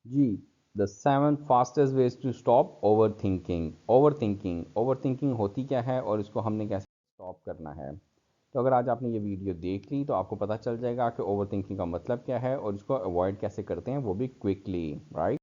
Ji, the 7 fastest ways to stop overthinking. Overthinking होती क्या है और इसको हमने कैसे स्टॉप करना है। तो अगर आज आपने ये वीडियो देख ली तो आपको पता चल जाएगा कि ओवरथिंकिंग का मतलब क्या है और इसको अवॉइड कैसे करते हैं, वो भी क्विकली, राइट।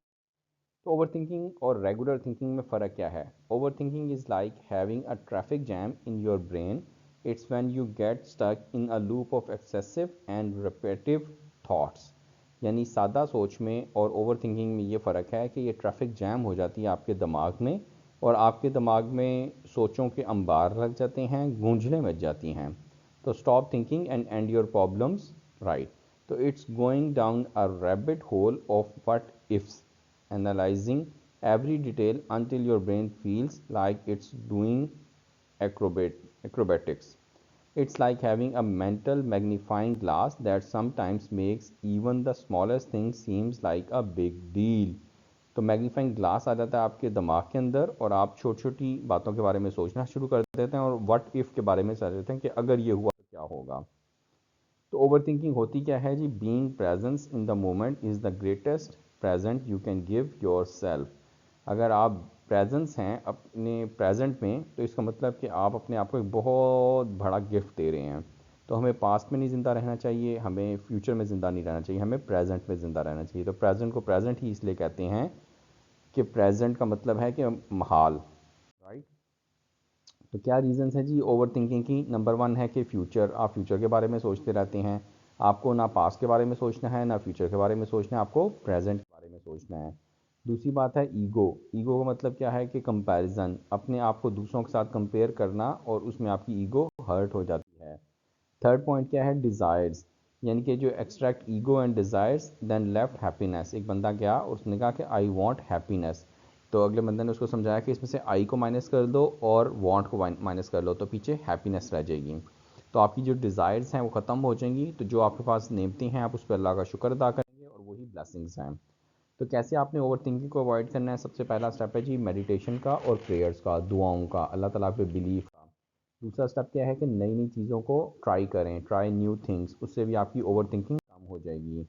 तो ओवरथिंकिंग और रेगुलर थिंकिंग में फ़र्क क्या है। Overthinking is like having a traffic jam in your brain. It's when you get stuck in a loop of excessive and repetitive thoughts. यानी सादा सोच में और ओवर थिंकिंग में ये फ़र्क है कि ये ट्रैफिक जैम हो जाती है आपके दिमाग में, और आपके दिमाग में सोचों के अंबार लग जाते हैं, गूंजने लग जाती हैं। तो stop thinking and end your problems, right. तो it's going down a rabbit hole of what ifs, analyzing every detail until your brain feels like it's doing acrobatics. It's like having a mental magnifying glass that sometimes makes even the smallest thing seems like a big deal. तो magnifying glass आ जाता है आपके दिमाग के अंदर और आप छोटी छोटी बातों के बारे में सोचना शुरू कर देते हैं और व्हाट इफ़ के बारे में सोच देते हैं कि अगर ये हुआ तो क्या होगा। तो ओवर थिंकिंग होती क्या है जी। Being presence in the moment is the greatest present you can give yourself. अगर आप प्रेजेंस हैं अपने प्रेजेंट में तो इसका मतलब कि आप अपने आप को एक बहुत बड़ा गिफ्ट दे रहे हैं। तो हमें पास्ट में नहीं ज़िंदा रहना चाहिए, हमें फ्यूचर में ज़िंदा नहीं रहना चाहिए, हमें प्रेजेंट में ज़िंदा रहना चाहिए। तो प्रेजेंट को प्रेजेंट ही इसलिए कहते हैं कि प्रेजेंट का मतलब है कि महाल, राइट। तो क्या रीज़न्स हैं जी ओवर थिंकिंग की। नंबर वन है कि फ्यूचर, आप फ्यूचर के बारे में सोचते रहते हैं। आपको ना पास्ट के बारे में सोचना है ना फ्यूचर के बारे में सोचना है, आपको प्रेजेंट के बारे में सोचना है। दूसरी बात है ईगो। ईगो का मतलब क्या है कि कंपैरिजन, अपने आप को दूसरों के साथ कंपेयर करना और उसमें आपकी ईगो हर्ट हो जाती है। थर्ड पॉइंट क्या है, डिज़ायर्स, यानी कि जो extract ego and desires then left happiness. एक बंदा गया और उसने कहा कि आई वांट हैप्पीनेस, तो अगले बंदे ने उसको समझाया कि इसमें से आई को माइनस कर दो और वांट को माइनस कर लो तो पीछे हैप्पीनेस रह जाएगी। तो आपकी जो डिज़ायर्स हैं वो ख़त्म हो जाएंगी, तो जो आपके पास नेमतें हैं आप उस पर अल्लाह का शुक्र अदा करेंगे और वही ब्लेसिंग्स हैं। तो कैसे आपने ओवर थिंकिंग को अवॉइड करना है। सबसे पहला स्टेप है जी मेडिटेशन का और प्रेयर्स का, दुआओं का, अल्लाह ताला पे बिलीव का। दूसरा स्टेप क्या है कि नई नई चीज़ों को ट्राई करें, ट्राई न्यू थिंग्स, उससे भी आपकी ओवर थिंकिंग कम हो जाएगी।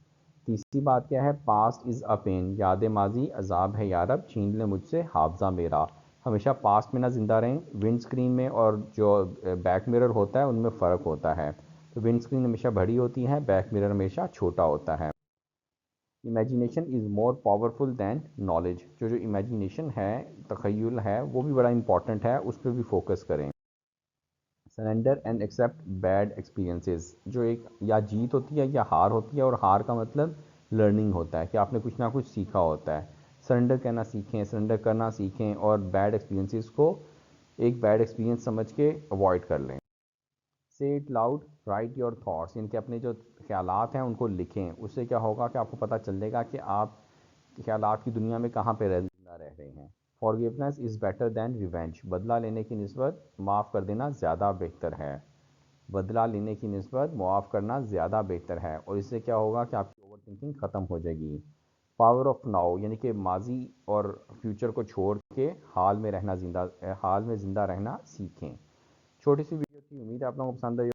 तीसरी बात क्या है, पास्ट इज़ अ पेन, याद माजी अजाब है यारब, छीन ले मुझसे हाफजा मेरा। हमेशा पास्ट में ना ज़िंदा रहें। विंड स्क्रीन में और जो बैक मिरर होता है उनमें फ़र्क होता है। तो विंड स्क्रीन हमेशा बड़ी होती है, बैक मिरर हमेशा छोटा होता है। Imagination is more powerful then knowledge. जो इमेजिनेशन है, तखय्युल है, वो भी बड़ा इंपॉर्टेंट है, उस पर भी फोकस करें। Surrender and accept bad experiences. जो एक या जीत होती है या हार होती है, और हार का मतलब लर्निंग होता है कि आपने कुछ ना कुछ सीखा होता है। सरेंडर कहना सीखें, सरेंडर करना सीखें और बैड एक्सपीरियंसेस को एक बैड एक्सपीरियंस समझ के अवॉइड कर लें। से it loud, right your thoughts, इनके अपने जो ख्यालात हैं उनको लिखें। उससे क्या होगा कि आपको पता चल जाएगा कि आप ख्यालात की दुनिया में कहाँ पे जिंदा रह रहे हैं। Forgiveness is better than revenge. बदला लेने की निस्बत माफ़ कर देना ज़्यादा बेहतर है। बदला लेने की निस्बत मुआफ़ करना ज़्यादा बेहतर है, और इससे क्या होगा कि आपकी ओवर थिंकिंग ख़त्म हो जाएगी। पावर ऑफ नाउ, यानी कि माजी और फ्यूचर को छोड़ के हाल में ज़िंदा रहना सीखें। छोटी सी वीडियो थी, उम्मीद है आप लोगों को पसंद आई।